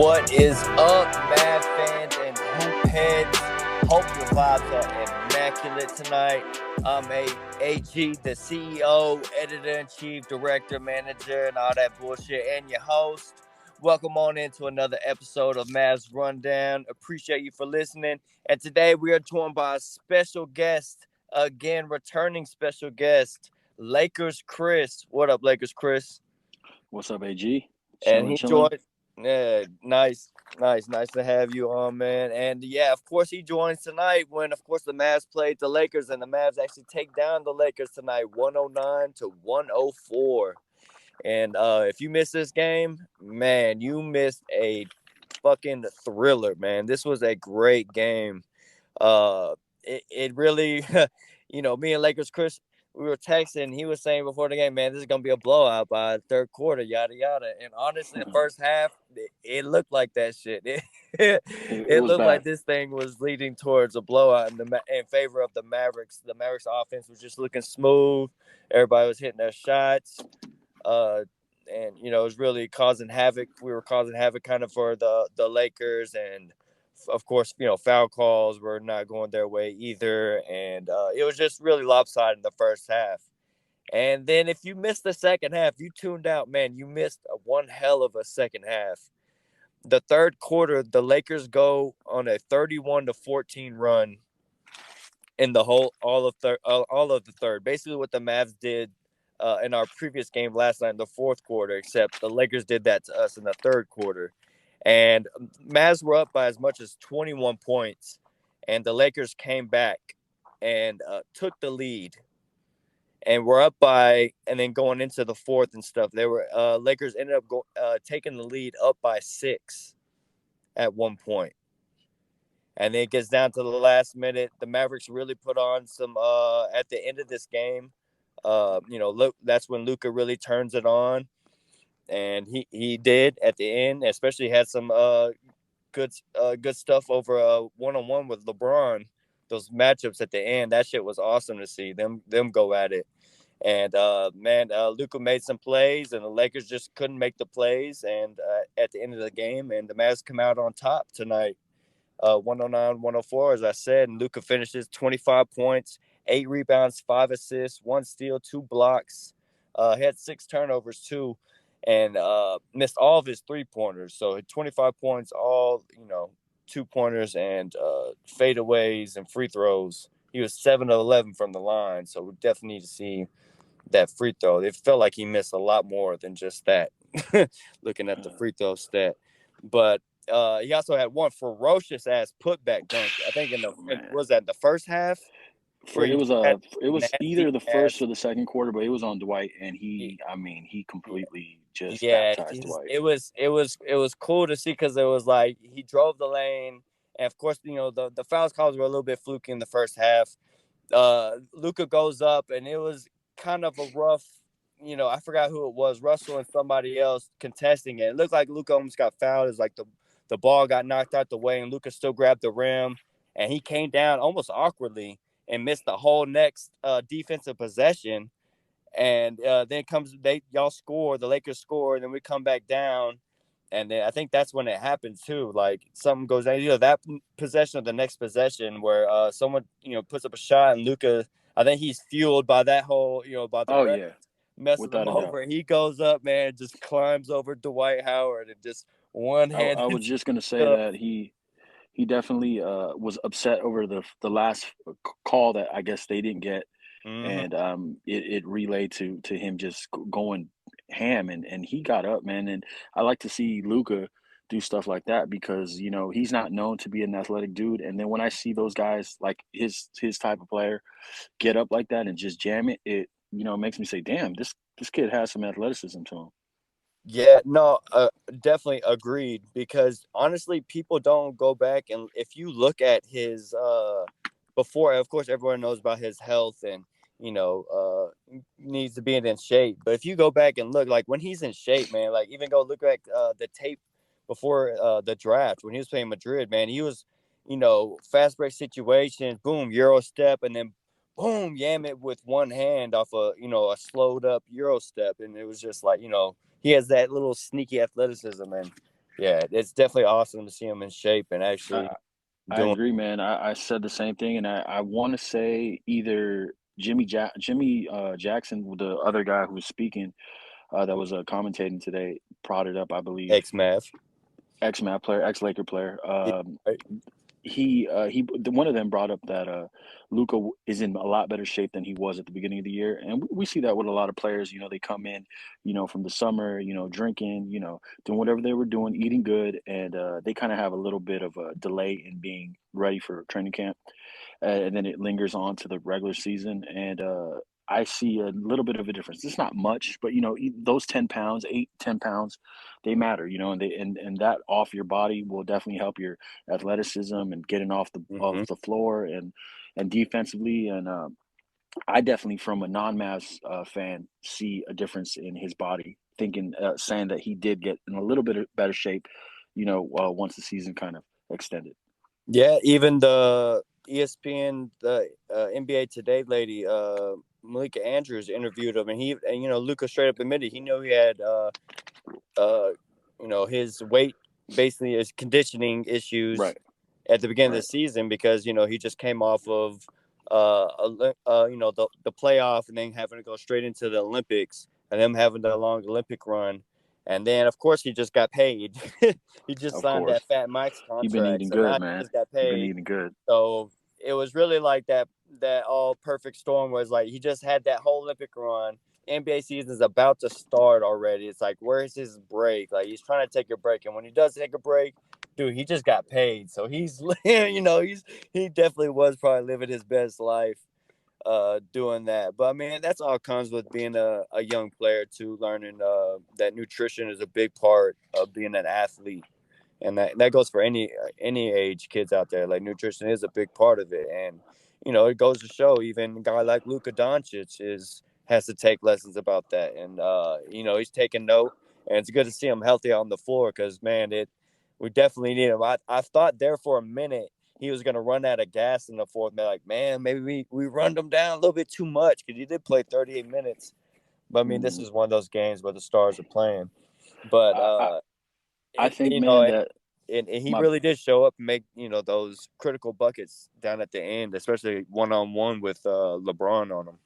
What is up, Mav fans and hoop heads? Hope your vibes are immaculate tonight. I'm AG, the CEO, editor-in-chief, director, manager, and all that bullshit, and your host. Welcome on into another episode of Mavs Rundown. Appreciate you for listening. And today we are joined by a special guest, again, returning special guest, Lakers Chris. What up, Lakers Chris? What's up, AG? And he Chilling. joined. Yeah, nice to have you on, man. And yeah, of course, he joins tonight when, of course, the Mavs played the Lakers, and the Mavs actually take down the Lakers tonight, 109-104. And if you missed this game, man, you missed a fucking thriller, man. This was a great game. It really, me and Lakers Chris, we were texting. He was saying before the game, man, this is gonna be a blowout by the third quarter, yada yada. And honestly, the first half, it looked like that shit. It looked bad. like this thing was leading towards a blowout in favor of the Mavericks. The Mavericks offense was just looking smooth. Everybody was hitting their shots. And it was really causing havoc. We were causing havoc kind of for the Lakers, and of course, foul calls were not going their way either. And it was just really lopsided in the first half. And then if you missed the second half, you tuned out, man, you missed one hell of a second half. The third quarter, the Lakers go on a 31-14 run in the all of the third. Basically what the Mavs did in our previous game last night in the fourth quarter, except the Lakers did that to us in the third quarter. And Mavs were up by as much as 21 points, and the Lakers came back and took the lead. And we're up by, and then going into the fourth and stuff, Lakers ended up taking the lead up by 6 at one point. And then it gets down to the last minute. The Mavericks really put on some at the end of this game. That's when Luka really turns it on. And he did at the end, especially had some good stuff over one-on-one with LeBron. Those matchups at the end, that shit was awesome to see them go at it. And Luka made some plays, and the Lakers just couldn't make the plays. And at the end of the game, and the Mavs come out on top tonight, 109-104, as I said. And Luka finishes 25 points, 8 rebounds, 5 assists, 1 steal, 2 blocks. He had 6 turnovers too. And missed all of his 3-pointers. So 25 points, all, 2-pointers and fadeaways and free throws. He was 7 of 11 from the line. So we definitely need to see that free throw. It felt like he missed a lot more than just that, looking at the free throw stat. But he also had one ferocious ass putback dunk. I think was that the first half? It was either the first or the second quarter, but it was on Dwight, and he completely just baptized Dwight. It was cool to see, because it was like he drove the lane, and of course, the fouls calls were a little bit fluky in the first half. Luka goes up, and it was kind of a rough, I forgot who it was, Russell and somebody else contesting it. It looked like Luka almost got fouled. It's like the ball got knocked out the way, and Luka still grabbed the rim, and he came down almost awkwardly and missed the whole next defensive possession. And then y'all score, the Lakers score, and then we come back down. And then I think that's when it happens too. Like something goes down, that possession or the next possession where someone, puts up a shot, and Luka, I think he's fueled by that whole, by the messing him over. He goes up, man, just climbs over Dwight Howard and just one-handed. I was just going to say that he definitely was upset over the last call that I guess they didn't get. Mm-hmm. And it relayed to him just going ham, and he got up, man. And I like to see Luka do stuff like that, because he's not known to be an athletic dude. And then when I see those guys like his type of player get up like that and just jam it makes me say, damn, this kid has some athleticism to him. Yeah, no, definitely agreed, because honestly, people don't go back, and if you look at his before, of course, everyone knows about his health and needs to be in shape. But if you go back and look, like when he's in shape, man, like even go look at the tape before the draft when he was playing Madrid, man, he was, fast break situations, boom, Euro step, and then boom, yam it with one hand off a slowed up Euro step, and it was just like, he has that little sneaky athleticism, and Yeah, it's definitely awesome to see him in shape and actually I, I doing. agree, man. I said the same thing, and I want to say either Jimmy Jackson, the other guy who was speaking, that was commentating today, brought it up, I believe. X Mav. Ex-Mav player, ex-Laker player. Yeah, right. One of them brought up that Luca is in a lot better shape than he was at the beginning of the year, and we see that with a lot of players. You know, they come in, from the summer, drinking, doing whatever they were doing, eating good, and they kind of have a little bit of a delay in being ready for training camp, and then it lingers on to the regular season. And I see a little bit of a difference. It's not much, but those 10 pounds, 8, 10 pounds, they matter. And that off your body will definitely help your athleticism and getting off the Hmm. off the floor and defensively. And I definitely, from a non-Mavs fan, see a difference in his body. Saying that he did get in a little bit of better shape, once the season kind of extended. Yeah, even the ESPN, the NBA Today lady, Malika Andrews interviewed him, and Luca straight up admitted he knew he had uh, his weight, basically his conditioning issues Right, at the beginning of the right, season because he just came off of the playoff and then having to go straight into the Olympics and them having the long Olympic run. And then, of course, he just got paid. He just of signed that course. Fat Mike's He been contract, eating so now good, he man. just got He been paid. eating good. So it was really like that all perfect storm was like he just had that whole Olympic run. NBA season is about to start already. It's like, where's his break? Like he's trying to take a break, and when he does take a break, dude, he just got paid. So he's he definitely was probably living his best life doing that. But I mean, that's all comes with being a young player too, learning that nutrition is a big part of being an athlete. And that goes for any age kids out there. Like nutrition is a big part of it, and it goes to show even a guy like Luka Doncic has to take lessons about that, and he's taking note, and it's good to see him healthy on the floor because man, we definitely need him. I thought there for a minute he was gonna run out of gas in the fourth. Man, like man, maybe we run him down a little bit too much because he did play 38 minutes. But I mean, this Mm. is one of those games where the stars are playing. But I, I I think, man, and, that and he my really did show up and make those critical buckets down at the end, especially one on one with LeBron on him.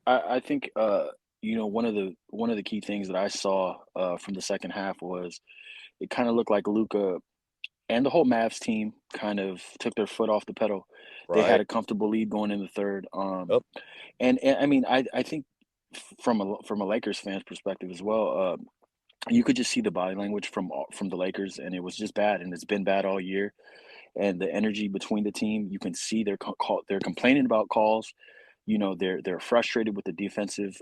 I think one of the key things that I saw from the second half was it kind of looked like Luca and the whole Mavs team kind of took their foot off the pedal. They had Right. a comfortable lead going in the third. Yep. And I mean, I think from a Lakers fan's perspective as well, you could just see the body language from the Lakers, and it was just bad, and it's been bad all year. And the energy between the team, you can see they're complaining about calls. They're frustrated with the defensive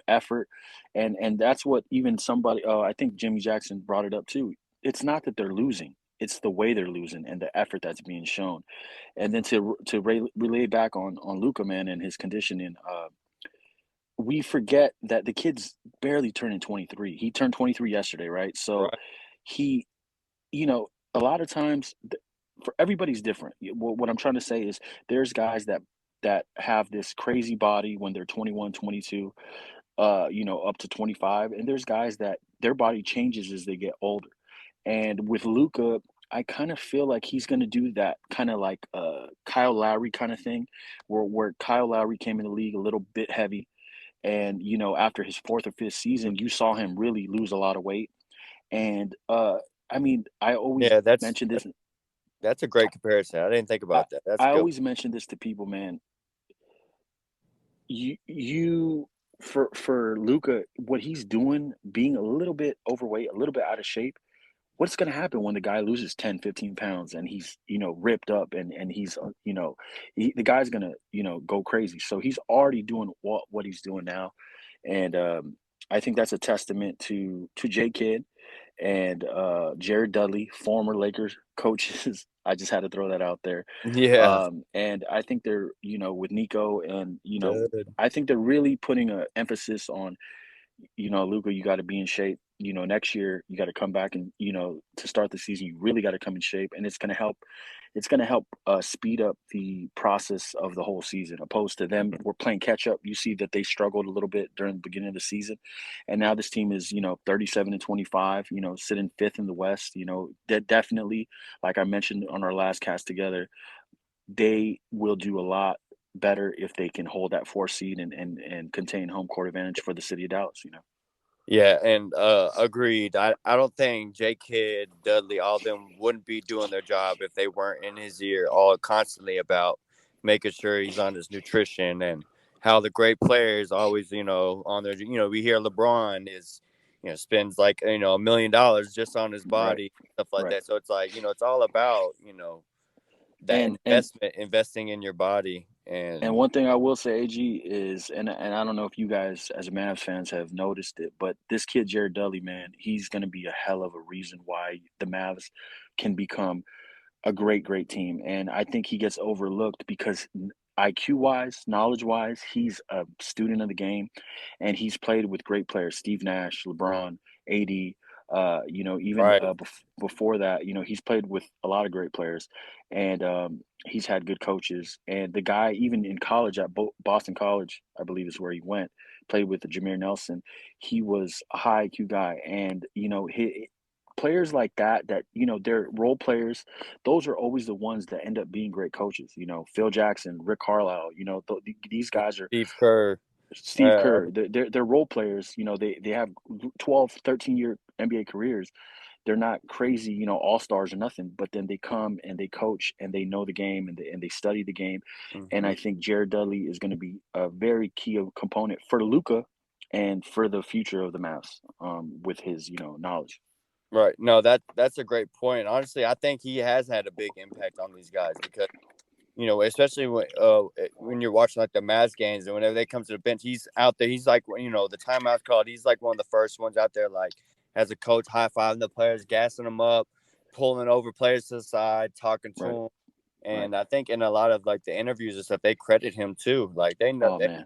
effort, and that's what even somebody. I think Jimmy Jackson brought it up too. It's not that they're losing; it's the way they're losing and the effort that's being shown. And then to relay back on Luca, man, and his conditioning. We forget that the kid's barely turning 23. He turned 23 yesterday, right? So Right. he, a lot of times, for everybody's different. What I'm trying to say is there's guys that have this crazy body when they're 21, 22, up to 25, and there's guys that their body changes as they get older. And with Luca, I kind of feel like he's going to do that kind of like Kyle Lowry kind of thing, where Kyle Lowry came in the league a little bit heavy, and after his fourth or fifth season, you saw him really lose a lot of weight. And I mean, I always Yeah, mention this. that's a great comparison. I didn't think I, about that. That's a I good. always mention this to people, man. You for Luca, what he's doing, being a little bit overweight, a little bit out of shape. What's going to happen when the guy loses 10, 15 pounds and he's ripped up and he's the guy's going to go crazy. So he's already doing what he's doing now. And I think that's a testament to J Kidd and Jared Dudley, former Lakers coaches. I just had to throw that out there. Yeah. And I think they're with Nico, and Good. I think they're really putting an emphasis on Luka, you got to be in shape. Next year you got to come back and to start the season, you really got to come in shape, and it's gonna help. It's gonna help speed up the process of the whole season. Opposed to them, we're playing catch up. You see that they struggled a little bit during the beginning of the season, and now this team is 37-25. Sitting fifth in the West. That definitely, like I mentioned on our last cast together, they will do a lot better if they can hold that 4 seed and contain home court advantage for the city of Dallas. Yeah, and agreed. I don't think J Kidd, Dudley, all of them wouldn't be doing their job if they weren't in his ear all constantly about making sure he's on his nutrition and how the great players always, on their, we hear LeBron is, spends like, $1 million just on his Right, body, stuff like right. that. So it's like, it's all about, that And investing in your body. and And one thing I will say, AG, is, and I don't know if you guys as Mavs fans have noticed it, but this kid Jared Dudley, man, he's going to be a hell of a reason why the Mavs can become a great, great team. And I think he gets overlooked because IQ wise, knowledge wise, he's a student of the game, and he's played with great players: Steve Nash, LeBron, AD. Even right. before that, he's played with a lot of great players, and he's had good coaches. And the guy, even in college at Boston College, I believe is where he went, played with Jameer Nelson. He was a high IQ guy, and players like that they're role players. Those are always the ones that end up being great coaches. Phil Jackson, Rick Carlisle. These guys are Steve Kerr. Steve Kerr. They're role players. They have 12, 13-year NBA careers. They're not crazy, all stars or nothing. But then they come and they coach and they know the game and they study the game. And Mhm. I think Jared Dudley is going to be a very key component for Luka and for the future of the Mavs, with his knowledge. Right. No, that's a great point. Honestly, I think he has had a big impact on these guys because especially when you're watching like the Mavs games and whenever they come to the bench, he's out there. He's like the timeout's called. He's like one of the first ones out there, like as a coach, high fiving the players, gassing them up, pulling over players to the side, talking to Right. them. Right. And I think in a lot of like the interviews and stuff, they credit him too. Like they know Oh that man.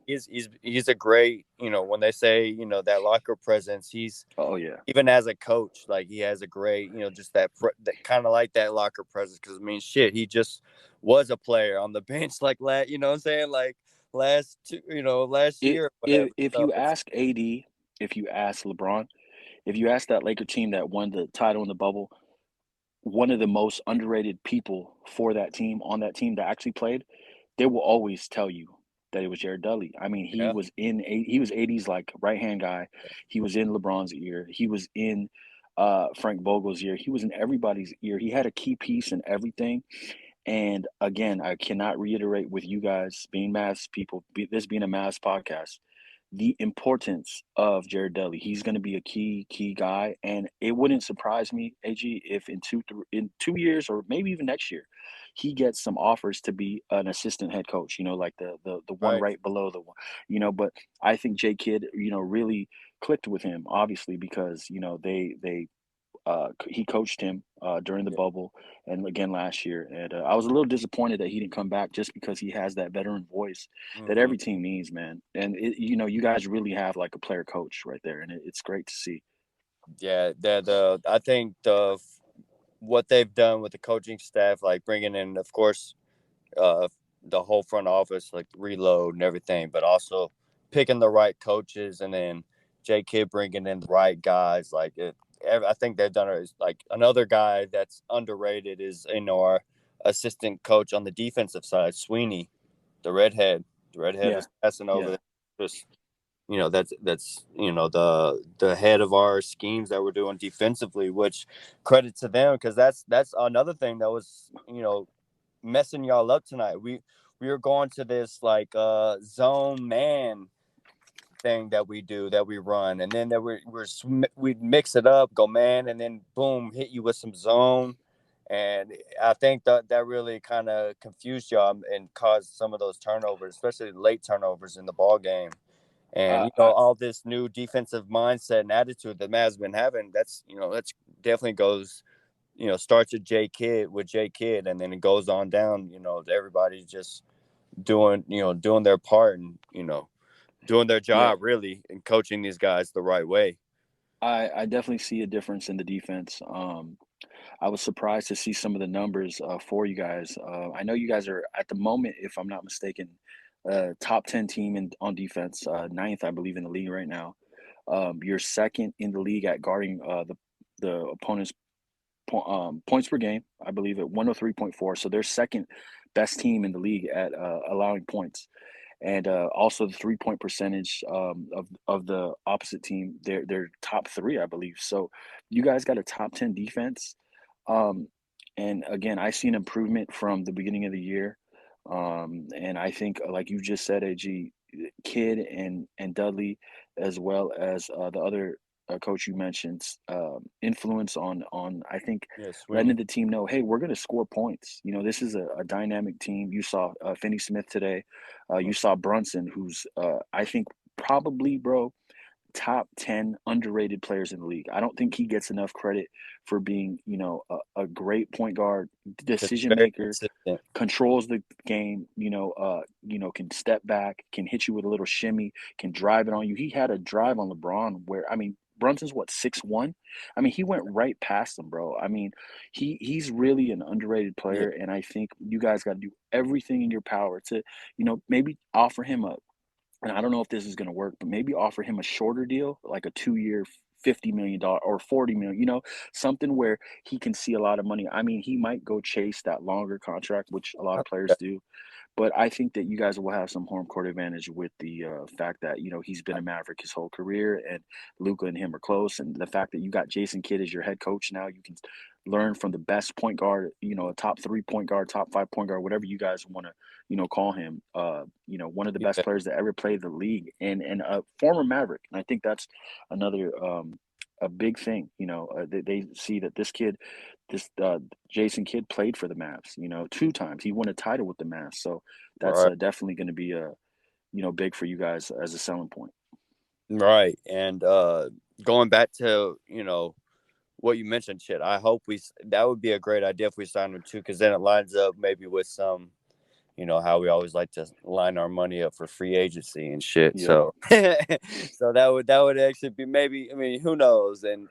he's a great when they say that locker presence, he's Oh yeah. even as a coach, like he has a great, just that kind of like that locker presence. Because I mean, shit, he just was a player on the bench, like what I'm saying, like last It, year, or if whatever. if So you it's ask AD, if you ask LeBron, if you ask that Laker team that won the title in the bubble, one of the most underrated people for that team on that team that actually played, they will always tell you that it was Jared Dudley. I mean, yeah, he was AD's like right hand guy. He was in LeBron's ear. He was in Frank Vogel's ear. He was in everybody's ear. He had a key piece in everything. And again, I cannot reiterate with you guys being Mavs people, this being a Mavs podcast, the importance of Jared Dudley. He's going to be a key guy, and it wouldn't surprise me, AG, if in 2 years or maybe even next year, he gets some offers to be an assistant head coach. Like the one right. right below the one. But I think J Kidd, really clicked with him, obviously, because he coached him during the Yeah. bubble and again last year. And I was a little disappointed that he didn't come back just because he has that veteran voice that hmm every team needs, man. And you guys really have like a player coach right there, and it's great to see. Yeah, the I think what they've done with the coaching staff, like bringing in, of course, uh, the whole front office, like reload and everything, but also picking the right coaches and then J Kidd bringing in the right guys. I think they've done it. Like another guy that's underrated is our assistant coach on the defensive side, Sweeney, the redhead. The redhead Yeah, is passing over yeah. there. Just that's the head of our schemes that we're doing defensively, which credit to them because that's another thing that was messing y'all up tonight. We were going to this like zone man thing that we do that we run, and then we'd mix it up, go man, and then boom, hit you with some zone. And I think that really kind of confused y'all and caused some of those turnovers, especially late turnovers in the ball game. And I all this new defensive mindset and attitude that Mavs been having, that's definitely goes starts with J Kidd, and then it goes on down. Everybody's just doing their part, and doing their Yeah, job really and coaching these guys the right way. I definitely see a difference in the defense. I was surprised to see some of the numbers for you guys. I know you guys are at the moment, if I'm not mistaken, top 10 team on defense, ninth, I believe, in the league right now. You're second in the league at guarding the opponent's points per game, I believe, at 103.4. So they're second best team in the league at allowing points. And also the 3-point percentage of the opposite team, they're top three, I believe. So you guys got a top 10 defense. Um, and again, I see an improvement from the beginning of the year. And I think, like you just said, AG, Kidd and Dudley, as well as the other coach you mentioned, influence on I think Yeah, letting Sweeney. the team know, hey, we're going to score points. You know, this is a dynamic team. You saw Finney Smith today. You saw Brunson, who's I think probably, bro, top 10 underrated players in the league. I don't think he gets enough credit for being, a great point guard, Because decision very maker, consistent. controls the game, can step back, can hit you with a little shimmy, can drive it on you. He had a drive on LeBron where, I mean, Brunson's what, 6'1"? I mean, he went right past him, bro. I mean, he's really an underrated Yeah, player, and I think you guys got to do everything in your power to, maybe offer him and I don't know if this is going to work, but maybe offer him a shorter deal, like a 2 year, $50 million or 40 million, something where he can see a lot of money. I mean, he might go chase that longer contract, which a lot of players do. But I think that you guys will have some home court advantage with the fact that he's been a Maverick his whole career, and Luka and him are close, and the fact that you got Jason Kidd as your head coach now, you can learn from the best point guard, a top 3 point guard, top 5 point guard, whatever you guys want to call him. One of the best yeah, players that ever played the league, and a former Maverick. And I think that's another a big thing. They see that this Jason Kidd played for the Mavs, 2 times. He won a title with the Mavs. So that's right, definitely going to be big for you guys as a selling point. right. And going back to what you mentioned, shit. I hope that would be a great idea if we signed him too, because then it lines up maybe with some. How we always like to line our money up for free agency and shit. Yep. So, so that would actually be maybe. I mean, who knows? And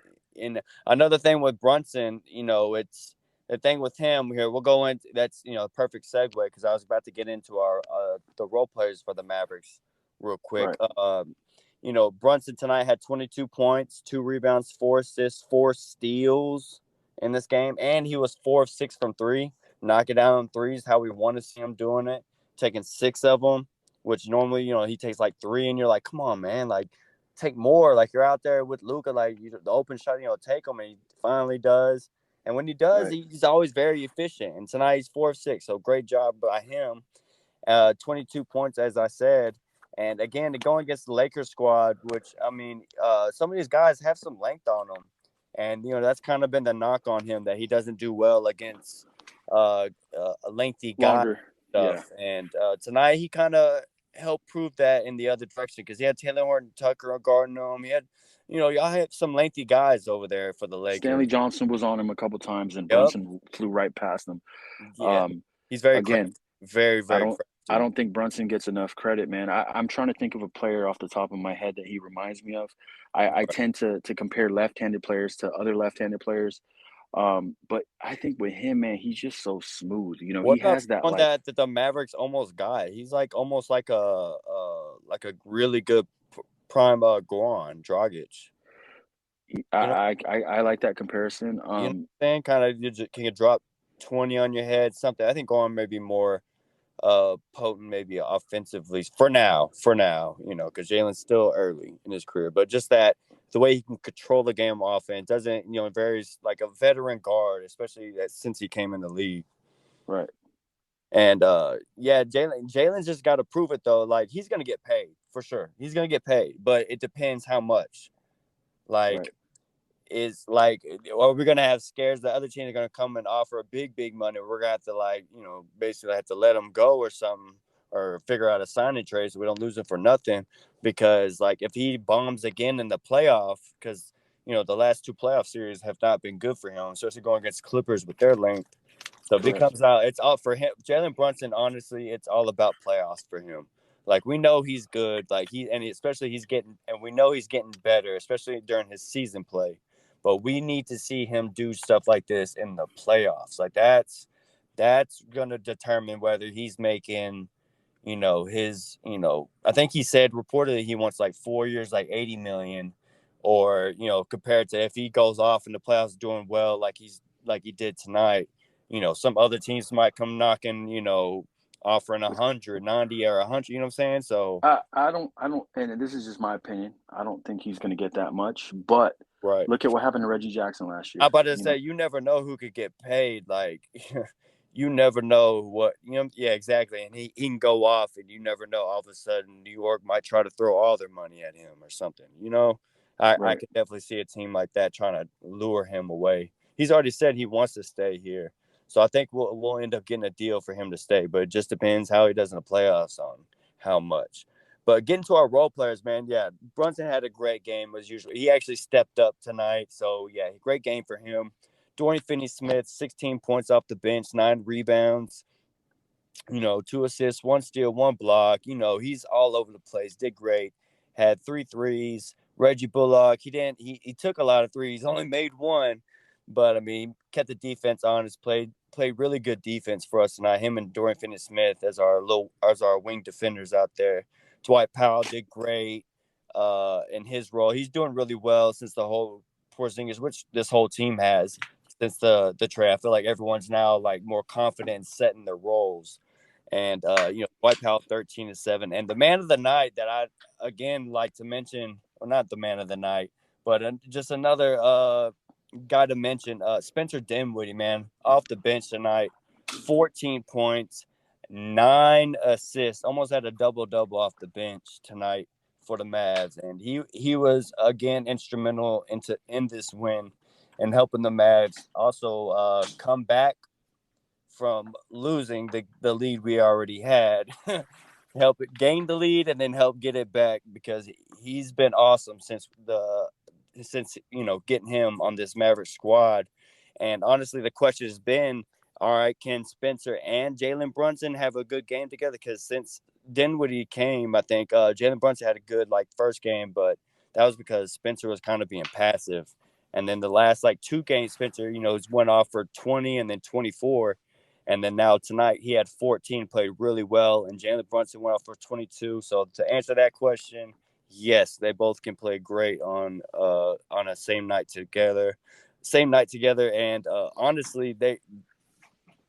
another thing with Brunson, it's the thing with him here. We'll go into that's perfect segue because I was about to get into our the role players for the Mavericks real quick. Right. Brunson tonight had 22 points, 2 rebounds, 4 assists, 4 steals in this game, and he was 4 of 6 from three. Knock it down on threes, how we want to see him doing it, taking 6 of them, which normally, he takes like 3, and you're like, come on, man, like take more. Like you're out there with Luka, like the open shot, take them, and he finally does. And when he does, Right. he's always very efficient. And tonight he's 4 of 6, so great job by him. 22 points, as I said. And again, to go against the Lakers squad, which I mean, some of these guys have some length on them, and that's kind of been the knock on him that he doesn't do well against a lengthy guy Longer. Yeah. stuff. And tonight he kind of helped prove that in the other direction because he had Taylor Horton Tucker guarding him. He had, y'all had some lengthy guys over there for the Stanley Lakers. Johnson was on him a couple times, and Yep. Brunson flew right past him. Yeah. Um, He's very Again, crafty. Very, I very don't I crafty. don't think Brunson gets enough credit, man. I'm trying to think of a player off the top of my head that he reminds me of. I tend to compare left-handed players to other left-handed players. But I think with him, man, he's just so smooth. What He about has that one like that the Mavericks almost got? He's like almost like a really good prime Goran Dragic. You know, I like that comparison. you know what I'm saying? Kind of can you drop 20 on your head, something. I think Goran may be more potent maybe offensively for now, because Jalen's still early in his career. But just that the way he can control the game offense doesn't, varies like a veteran guard, especially since he came in the league. Right, And yeah, Jalen's just got to prove it though. Like he's gonna get paid for sure. He's gonna get paid, but it depends how much. right, Like is like, or we're gonna have scares. The other team are gonna come and offer a big money. We're gonna have to basically have to let them go or something, or figure out a signing trade so we don't lose him for nothing. Because like if he bombs again in the playoff, because the last 2 playoff series have not been good for him, especially going against Clippers with their length. So if he correct. comes out, it's all for him. Jalen Brunson, honestly, it's all about playoffs for him. Like, we know he's good. Like, especially we know he's getting better, especially during his season play. But we need to see him do stuff like this in the playoffs. Like, that's gonna determine whether he's making, I think he said reportedly he wants like 4 years, like 80 million, or compared to if he goes off in the playoffs doing well, like he did tonight. Some other teams might come knocking, offering 190 or 100. You know what I'm saying? So I don't, and this is just my opinion. I don't think he's going to get that much. But right. look at what happened to Reggie Jackson last I'm year. about to say, you never know who could get paid. Like, you never know what, yeah, exactly. And he can go off, and you never know. All of a sudden, New York might try to throw all their money at him or something. I Right. could definitely see a team like that trying to lure him away. He's already said he wants to stay here. So I think we'll end up getting a deal for him to stay, but it just depends how he does in the playoffs on how much. But getting to our role players, man, yeah, Brunson had a great game as usual. He actually stepped up tonight, so yeah, great game for him. Dorian Finney-Smith, 16 points off the bench, 9 rebounds, 2 assists, 1 steal, 1 block. He's all over the place. Did great. Had 3 threes. Reggie Bullock, he took a lot of threes, only made one, but I mean, kept the defense honest. Played really good defense for us tonight. Him and Dorian Finney-Smith as our wing defenders out there. Dwight Powell did great in his role. He's doing really well since the whole Porzingis, which this whole team has since the trade. I feel like everyone's now like more confident in setting their roles. And Dwight Powell 13-7, and the man of the night that I again like to mention, or not the man of the night, but just another guy to mention, Spencer Dinwiddie, man, off the bench tonight, 14 points, 9 assists, almost had a double off the bench tonight for the Mavs, and he was again instrumental in this win and helping the Mavs also come back from losing the lead we already had. Help it gain the lead and then help get it back, because he's been awesome since getting him on this Mavericks squad. And honestly, the question has been, all right, can Spencer and Jalen Brunson have a good game together? Because since Dinwiddie came, I think Jalen Brunson had a good first game, but that was because Spencer was kind of being passive. And then the last 2 games, Spencer, went off for 20 and then 24. And then now tonight he had 14, played really well, and Jalen Brunson went off for 22. So to answer that question, yes, they both can play great on a same night together. And honestly, they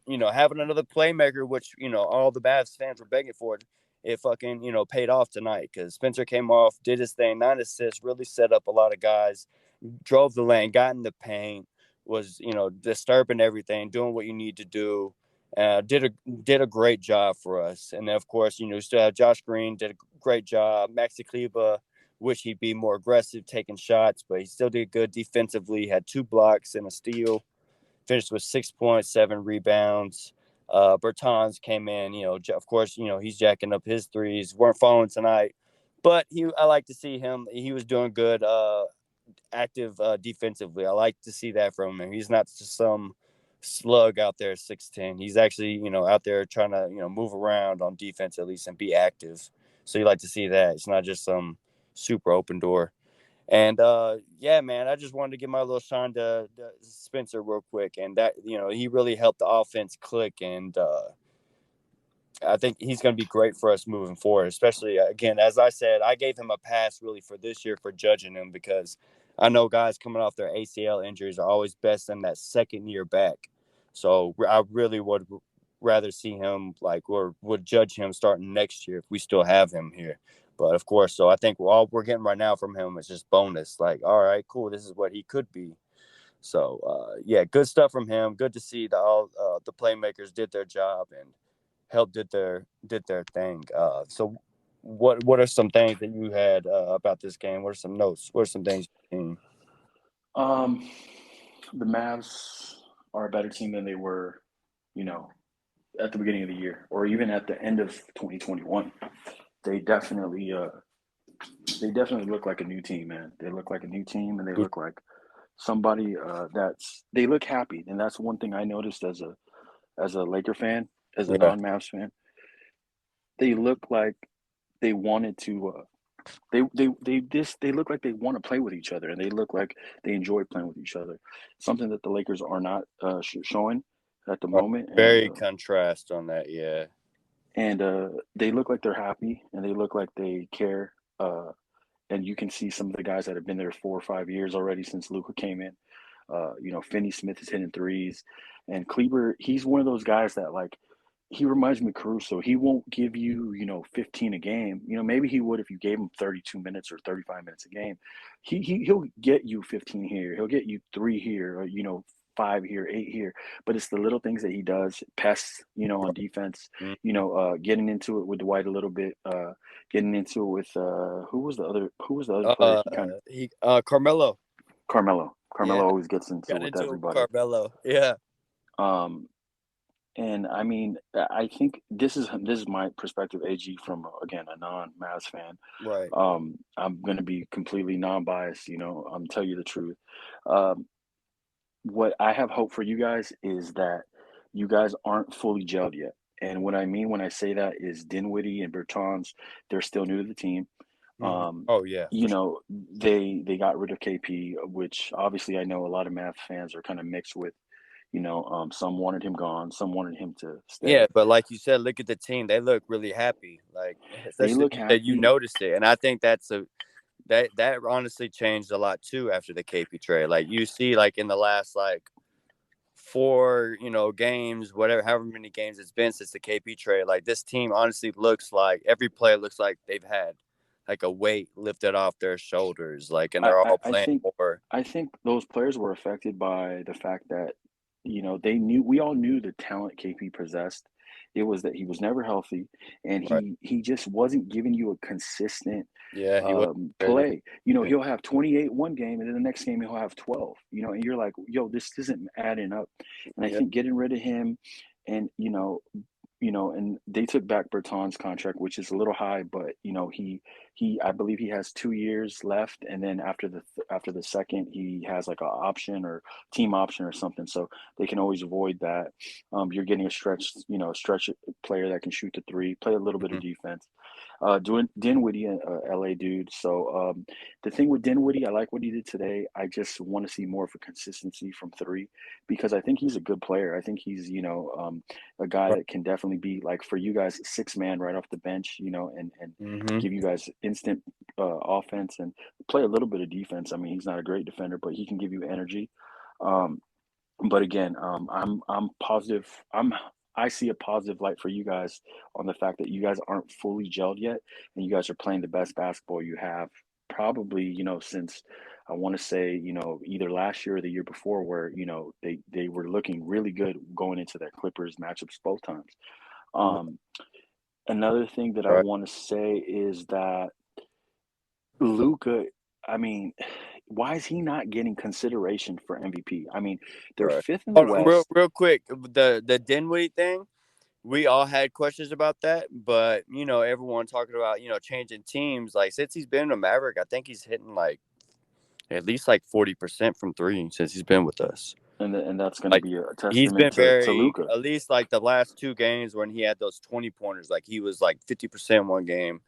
having another playmaker, which all the Mavs fans were begging for, it fucking paid off tonight, because Spencer came off, did his thing, 9 assists, really set up a lot of guys, drove the lane, got in the paint, was disturbing everything, doing what you need to do. Did a great job for us. And then, of course, still have Josh Green, did a great job. Maxi Kleba, wish he'd be more aggressive taking shots, but he still did good defensively. Had 2 blocks and a steal. Finished with 6 points, 7 rebounds. Bertans came in, of course, he's jacking up his threes. Weren't falling tonight, but I like to see him. He was doing good, active defensively. I like to see that from him. He's not just some slug out there 6'10". He's actually out there trying to move around on defense at least and be active. So you like to see that. It's not just some super open door. And yeah, man, I just wanted to give my little shine to Spencer real quick, and that he really helped the offense click, and I think he's going to be great for us moving forward, especially, again, as I said, I gave him a pass really for this year for judging him, because I know guys coming off their ACL injuries are always best in that second year back. So I really would rather see him or would judge him starting next year if we still have him here. But of course, so I think all we're getting right now from him is just bonus. All right, cool, this is what he could be. So yeah, good stuff from him. Good to see all the playmakers did their job and helped did their thing. So what are some things that you had about this game? What are some notes? What are some things you've seen? The Mavs are a better team than they were, at the beginning of the year, or even at the end of 2021. They definitely look like a new team, man. They look like a new team, and they look like somebody they look happy, and that's one thing I noticed as a Laker fan, as a Yeah, non-Mavs fan. They look like they wanted to. They look like they want to play with each other, and they look like they enjoy playing with each other. Something that the Lakers are not showing at the moment, Very contrast on that, yeah. and they look like they're happy, and they look like they care. And you can see some of the guys that have been there 4 or 5 years already since Luka came in. Finney Smith is hitting threes, and Kleber, he's one of those guys that like he reminds me of Caruso. He won't give you 15 a game. Maybe he would if you gave him 32 minutes or 35 minutes a game. He'll get you 15 here. He'll get you 3 here, or 5 here, 8 here. But it's the little things that he does. Pests, on defense. Getting into it with Dwight a little bit. Getting into it with who was the other player? Carmelo. Carmelo Yeah. always gets into it with everybody. Carmelo, yeah. And I mean, I think this is my perspective, AG, from again a non-Mavs fan. Right. I'm gonna be completely non-biased. I'm tell you the truth. What I have hope for you guys is that you guys aren't fully gelled yet. And what I mean when I say that is Dinwiddie and Bertans, they're still new to the team. Oh yeah. They got rid of KP, which obviously I know a lot of Mavs fans are kind of mixed with. Some wanted him gone, some wanted him to stay. Yeah, but like you said, look at the team; they look really happy. Like they look happy. You noticed it, and I think that honestly changed a lot too after the KP trade. Like you see, like in the last 4 games, however many games it's been since the KP trade, like this team honestly looks like every player looks like they've had like a weight lifted off their shoulders, like, and they're all playing more. I think those players were affected by the fact that we all knew the talent KP possessed. It was that he was never healthy, and he just wasn't giving you a consistent play. He'll have 28 one game, and then the next game he'll have 12. And you're like, yo, this isn't adding up. And I think getting rid of him, and and they took back Bertans' contract, which is a little high, but I believe he has 2 years left, and then after the second, he has like an option or team option or something, so they can always avoid that. You're getting a stretch player that can shoot the three, play a little bit of defense. Dinwiddie, LA dude. So the thing with Dinwiddie, I like what he did today. I just want to see more of a consistency from three, because I think he's a good player. I think he's a guy that can definitely be, like, for you guys, 6-man right off the bench, and give you guys instant offense and play a little bit of defense. I mean, he's not a great defender, but he can give you energy. But again, I'm positive. I see a positive light for you guys on the fact that you guys aren't fully gelled yet, and you guys are playing the best basketball you have probably, since I want to say, either last year or the year before, where, they were looking really good going into that Clippers matchups both times. Another thing that I want to say is that Luka, I mean, why is he not getting consideration for MVP? I mean, they're fifth in the West. Real quick, the Dinwiddie thing, we all had questions about that, but everyone talking about changing teams. Like, since he's been a Maverick, I think he's hitting like at least like 40% from three since he's been with us. And that's going to be a testament he's been to Luka. At least like the last 2 games when he had those 20-pointers, like he was like 50% one game.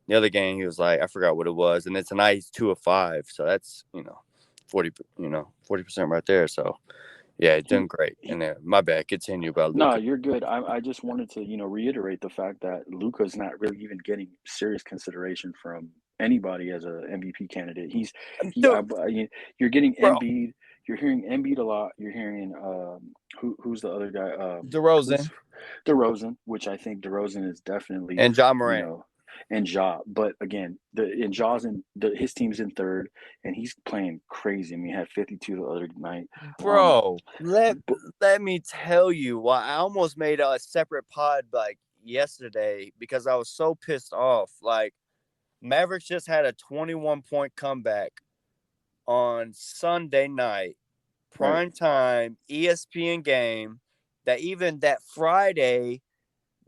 The other game, he was like, I forgot what it was. And then tonight, he's 2 of 5. So that's, 40% right there. So, yeah, he's doing great. And my bad. Continue about Luka. No, you're good. I just wanted to, reiterate the fact that Luka's not really even getting serious consideration from anybody as a MVP candidate. You're getting Embiid. You're hearing Embiid a lot. You're hearing who's the other guy? DeRozan, which I think DeRozan is definitely, and Ja Morant. And Ja, but again, his team's in third, and he's playing crazy. I mean, he had 52 the other night. Bro, let me tell you why I almost made a separate pod like yesterday, because I was so pissed off. Like, Mavericks just had a 21-point comeback on Sunday night, prime time, ESPN game. That Friday,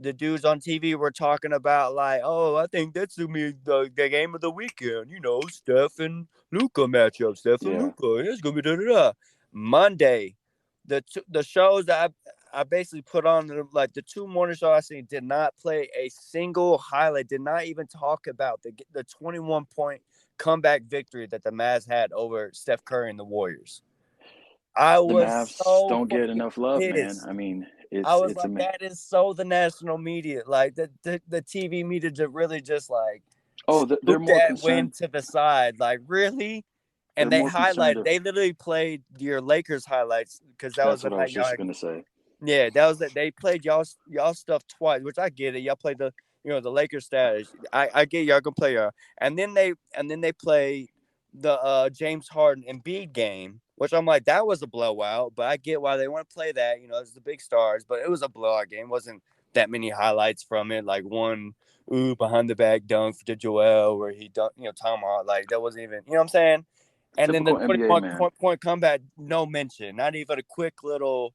the dudes on TV were talking about, like, oh, I think that's the game of the weekend. Steph and Luka matchup. Steph and Luka. It's gonna be da-da-da. Monday, the shows that I basically put on the two morning show I seen did not play a single highlight, did not even talk about the 21-point comeback victory that the Mavs had over Steph Curry and the Warriors. I The was Mavs so don't get fucking enough love, man. pissed. I mean, I was it's like, amazing. that is so the national media, like the TV media, to really just like Oh, they're scoop more that win concerned. to the side, like really. They're And they more concerned highlighted. of. They literally played your Lakers highlights because that was That's the what I was night y'all just had. gonna say. Yeah, that was that. They played y'all stuff twice, which I get it. Y'all played the Lakers status. I get y'all gonna play y'all, and then they play the James Harden and Embiid game, which I'm like, that was a blowout. But I get why they want to play that. It's the big stars, but it was a blowout game. It wasn't that many highlights from it. Like one behind the back dunk to Joel where he dunked, tomahawk. Like that wasn't even, you know what I'm saying. And then the Typical NBA 21 man. point comeback, no mention, not even a quick little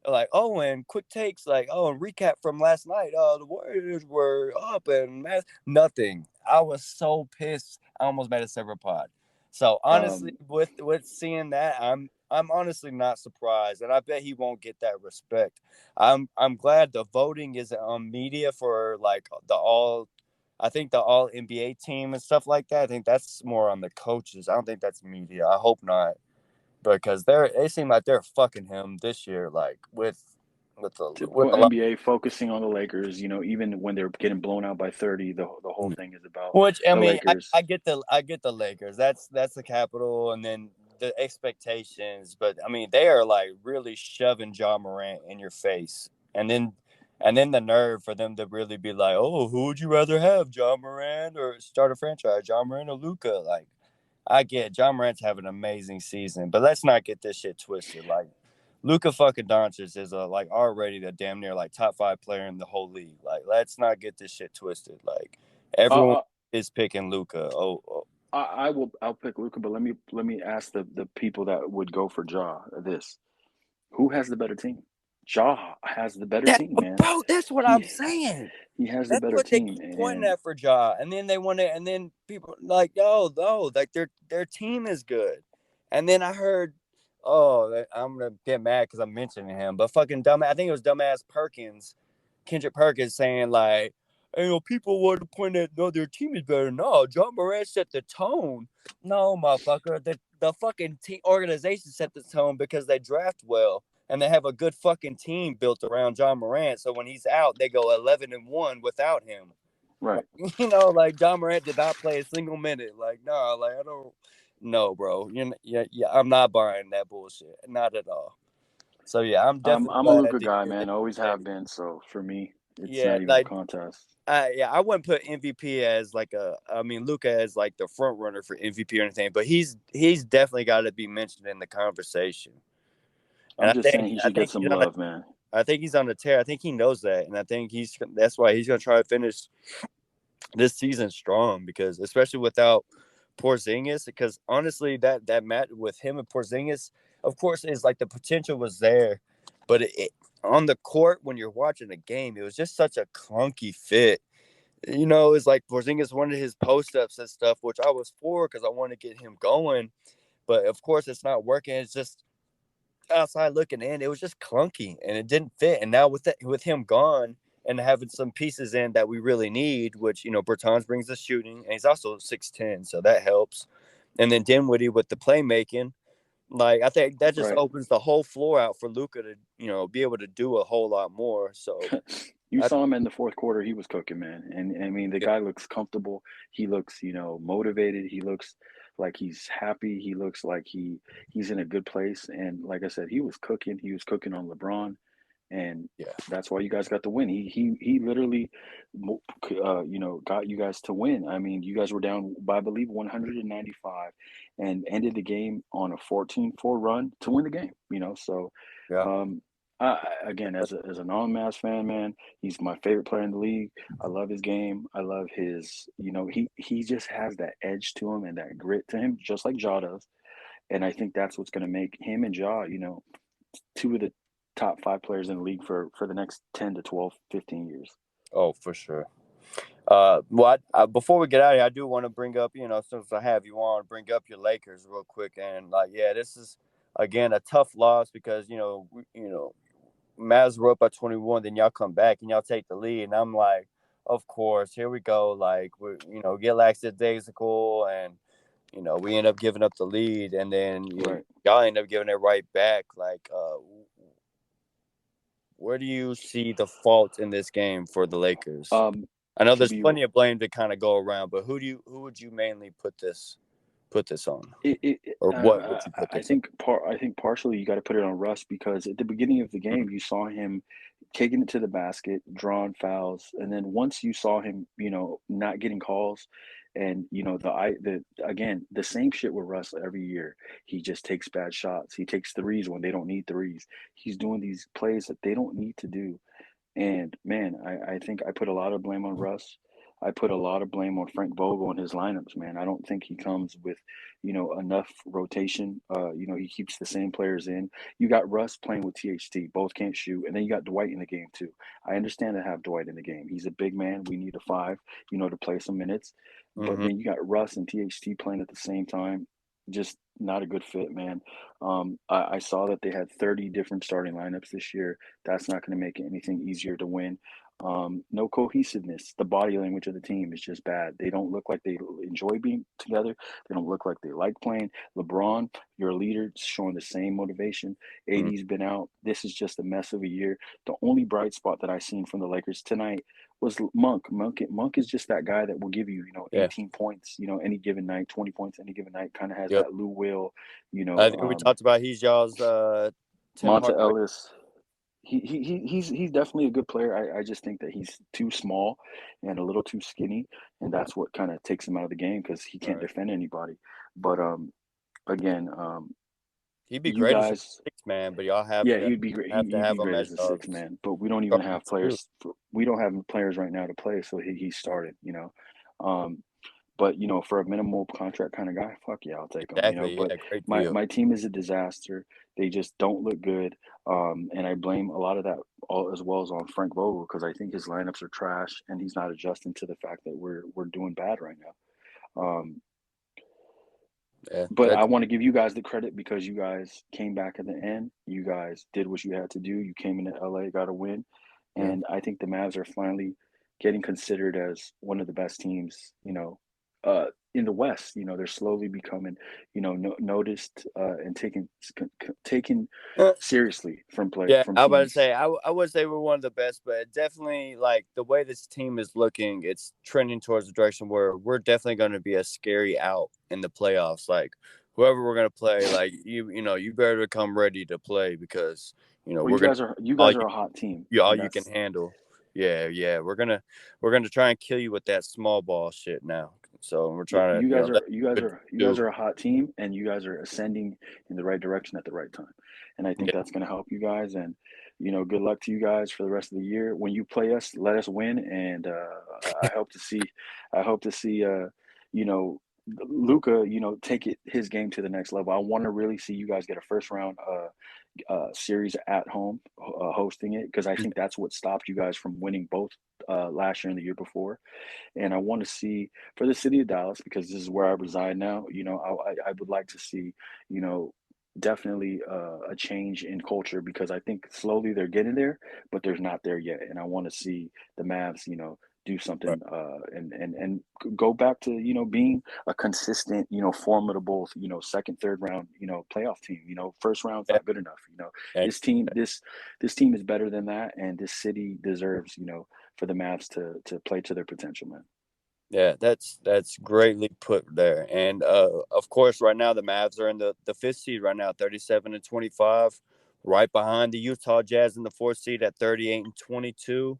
like, oh, and quick takes, like, oh, and recap from last night. The Warriors were up and nothing. I was so pissed. I almost made a separate pod. So honestly, Um, with seeing that, I'm honestly not surprised, and I bet he won't get that respect. I'm glad the voting is on media for like I think the all NBA team and stuff like that. I think that's more on the coaches. I don't think that's media. I hope not, because they seem like they're fucking him this year, like with Typical a lot. NBA focusing on the Lakers. Even when they're getting blown out by 30, the whole thing is about Which I the mean, I, Lakers. I get the Lakers. That's the capital, and then the expectations. But I mean, they are like really shoving Ja Morant in your face, and then the nerve for them to really be like, oh, who would you rather have, Ja Morant or start a franchise, Ja Morant or Luka? Like, I get Ja Morant's having an amazing season, but let's not get this shit twisted. Like, Luka fucking Doncic is like already the damn near like top 5 player in the whole league. Like, let's not get this shit twisted. Like, everyone Uh, is picking Luka. Oh. I'll pick Luca, but let me ask the people that would go for Ja this. Who has the better team? Ja has the better That, team, man. bro, that's what I'm He saying. he has the That's better what they team, keep pointing and at for Ja, and then they want to, and then people like, oh no, like their team is good, and then I heard, oh, I'm gonna get mad because I'm mentioning him, but fucking dumb, I think it was dumbass Kendrick Perkins saying like, people want to point at no, their team is better. No, John Morant set the tone. No, motherfucker, the fucking team organization set the tone because they draft well and they have a good fucking team built around John Morant. So when he's out, they go 11-1 without him. right. Like, like John Morant did not play a single minute. Like, no, like I don't. No, bro. Yeah, I'm not buying that bullshit. Not at all. So yeah, I'm definitely I'm a glad Luca to guy, hear that. man. Always have been. So for me, it's Yeah, not even a like contest. I wouldn't put MVP as like I mean, Luca as like the front runner for MVP or anything, but he's definitely got to be mentioned in the conversation. And I'm I just saying think he I should get think some he's on the love, man. I think he's on the tear. I think he knows that, and I think that's why he's gonna try to finish this season strong, because especially without Porzingis, because honestly, that match with him and Porzingis, of course, is like the potential was there, but on the court when you're watching a game, it was just such a clunky fit. It's like Porzingis wanted his post ups and stuff, which I was for because I wanted to get him going. But of course, it's not working. It's just outside looking in, it was just clunky and it didn't fit. And now with him gone and having some pieces in that we really need, which Bertans brings the shooting, and he's also 6'10", so that helps. And then Dinwiddie with the playmaking, like I think that just Right. opens the whole floor out for Luka to be able to do a whole lot more. So You I saw him in the fourth quarter. He was cooking, man. And I mean, the yeah, guy looks comfortable. He looks, motivated. He looks like he's happy. He looks like he's in a good place. And like I said, he was cooking. He was cooking on LeBron, and yeah. that's why you guys got the win. He literally, got you guys to win. I mean, you guys were down by, I believe, 195, and ended the game on a 14-4 run to win the game. So. Yeah. Um, again, as a non-Mavs fan, man, he's my favorite player in the league. I love his game. I love his, he just has that edge to him and that grit to him, just like Ja does. And I think that's what's going to make him and Ja, two of the top 5 players in the league for the next 10 to 12, 15 years. Oh, for sure. Before we get out of here, I do want to bring up, since I have you on, bring up your Lakers real quick. And like, yeah, this is again a tough loss because Mavs were up by 21, then y'all come back and y'all take the lead, and I'm like, of course, here we go. Like we, get lackadaisical, and we end up giving up the lead, and then Right. y'all end up giving it right back. Like, where do you see the fault in this game for the Lakers? I know To there's be plenty of blame to kind of go around, but who would you mainly put this on, or what would you put I this on? think partially you got to put it on Russ because at the beginning of the game you saw him taking it to the basket, drawing fouls, and then once you saw him, not getting calls, and the again the same shit with Russ every year. He just takes bad shots. He takes threes when they don't need threes. He's doing these plays that they don't need to do. And man, I think I put a lot of blame on Russ. I put a lot of blame on Frank Vogel and his lineups, man. I don't think he comes with, enough rotation. He keeps the same players in. You got Russ playing with THT, both can't shoot, and then you got Dwight in the game too. I understand to have Dwight in the game. He's a big man. We need a five, to play some minutes. But Mm-hmm. then you got Russ and THT playing at the same time. Just not a good fit, man. I saw that they had 30 different starting lineups this year. That's not going to make it anything easier to win. No cohesiveness. The body language of the team is just bad. They don't look like they enjoy being together. They don't look like they like playing. LeBron, your leader, showing the same motivation. AD's been out. This is just a mess of a year. The only bright spot that I seen from the Lakers tonight was Monk. Monk is just that guy that will give you, Yeah. 18 points, any given night, 20 points any given night. Kind of has Yep. that Lou Will, I think we talked about he's y'all's Tim Monta Hardaway. Ellis. He's definitely a good player. I just think that he's too small and a little too skinny, and that's what kind of takes him out of the game because he All can't right. defend anybody. But again, He'd be you great as a guys, six man, but y'all have yeah, to he'd be great. have to He'd have be him great as as a six y'all's man, but we don't even starting have two. players. We don't have players right now to play, so he started. Um, but for a minimal contract kind of guy, fuck yeah, I'll take him. Exactly. But Yeah. Great my deal. my team is a disaster. They just don't look good, and I blame a lot of that all as well as on Frank Vogel because I think his lineups are trash and he's not adjusting to the fact that we're doing bad right now. Yeah. But I That's want to give you guys the credit because you guys came back at the end. You guys did what you had to do. You came into LA, got a win, yeah. and I think the Mavs are finally getting considered as one of the best teams. Uh, in the West. They're slowly becoming, noticed and taken Uh, seriously Yeah, from I was about to teams. say I would say we're one of the best, but definitely like the way this team is looking, it's trending towards the direction where we're definitely going to be a scary out in the playoffs. Like whoever we're going to play, like you better come ready to play because Well, we're gonna you all guys are a hot team, all and you can that's handle. Yeah, yeah, we're gonna try and kill you with that small ball shit now. So we're yeah. trying to that's good You guys too. are a hot team, and you guys are ascending in the right direction at the right time. And I think Yeah, that's going to help you guys. And good luck to you guys for the rest of the year. When you play us, let us win. And I hope to see, I hope to see, you know, Luca, take his game to the next level. I want to really see you guys get a first round series at home, hosting it, because I think that's what stopped you guys from winning both last year and the year before. And I want to see for the city of Dallas because this is where I reside now. I would like to see, you know, definitely a change in culture because I think slowly they're getting there, but they're not there yet. And I want to see the Mavs, do right. something and go back to being a consistent, formidable, second, third round, playoff team. First round's Yeah, not good enough. yeah, This team is better than that, and this city deserves, for the Mavs to play to their potential, man. yeah, that's greatly put there. And of course, right now the Mavs are in the fifth seed right now, 37-25, right behind the Utah Jazz in the fourth seed at 38-22,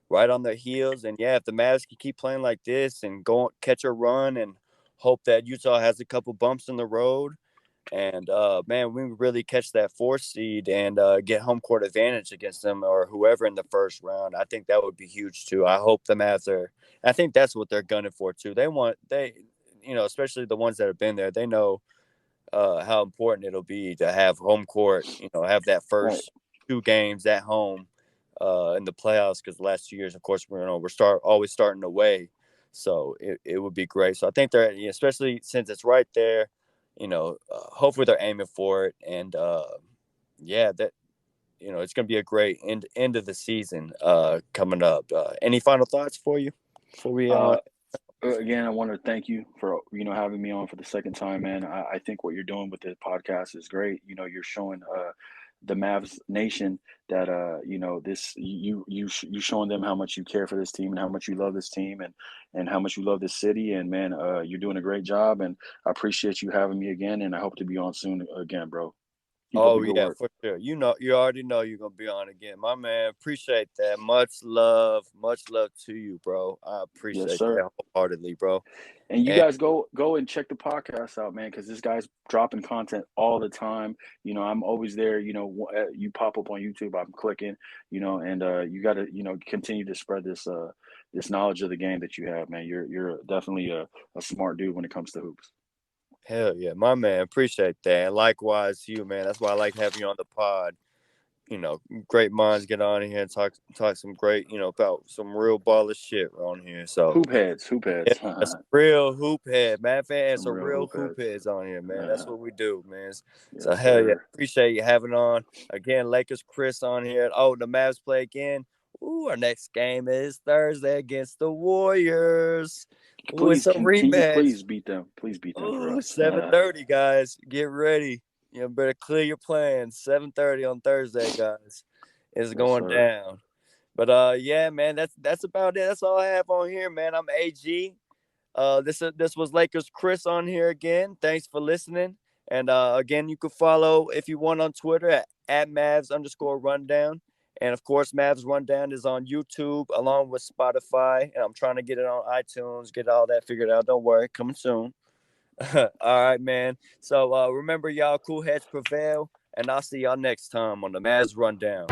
right on their heels. And yeah, if the Mavs can keep playing like this and go catch a run and hope that Utah has a couple bumps in the road, and man, we really catch that fourth seed and get home court advantage against them or whoever in the first round. I think that would be huge too. I hope the Mavs are. I think that's what they're gunning for too. Especially the ones that have been there. They know how important it'll be to have home court. Have that Right. first two games at home in the playoffs because the last 2 years, of course, we're always starting away. So it would be great. So I think they're especially since it's right there. Hopefully they're aiming for it, and yeah, it's going to be a great end of the season coming up. Any final thoughts for you before we Again, I want to thank you for having me on for the second time, man. I think what you're doing with the podcast is great. You're showing the Mavs nation that this you showing them how much you care for this team and how much you love this team and how much you love this city. And man, you're doing a great job, and I appreciate you having me again. And I hope to be on soon again, bro. Keep up the Oh good yeah, work. for sure. You already know you're gonna be on again, my man. Appreciate that. Much love to you, bro. I Yes, appreciate sir. that wholeheartedly, bro. And you And guys go and check the podcast out, man, because this guy's dropping content all the time. I'm always there. You pop up on YouTube, I'm clicking. And you got to continue to spread this knowledge of the game that you have, man. You're definitely a smart dude when it comes to hoops. hell yeah, my man. Appreciate that. And likewise, you, man. That's why I like having you on the pod. Great minds get on here and talk some great, about some real baller shit on here. So Hoop yeah, heads, that's real hoop head, man. Fans, some some real real hoop hoop heads. heads on here, man. That's what we do, man. So Yes, hell yeah, sir. appreciate you having on again. Lakers Chris on here. Oh, the Mavs play again. Ooh, our next game is Thursday against the Warriors. Ooh, it's Please, a can you rematch. please beat them? Please beat them for Ooh, us. 7:30, guys. Get ready. You better clear your plans. 7:30 on Thursday, guys. It's Yes, going sir. down. But yeah, man, that's about it. That's all I have on here, man. I'm AG. This was Lakers Chris on here again. Thanks for listening. And again, you can follow if you want on Twitter at Mavs_rundown. And of course, Mavs Rundown is on YouTube along with Spotify. And I'm trying to get it on iTunes, get all that figured out. Don't worry, coming soon. All right, man. So remember, y'all, cool heads prevail. And I'll see y'all next time on the Mavs Rundown.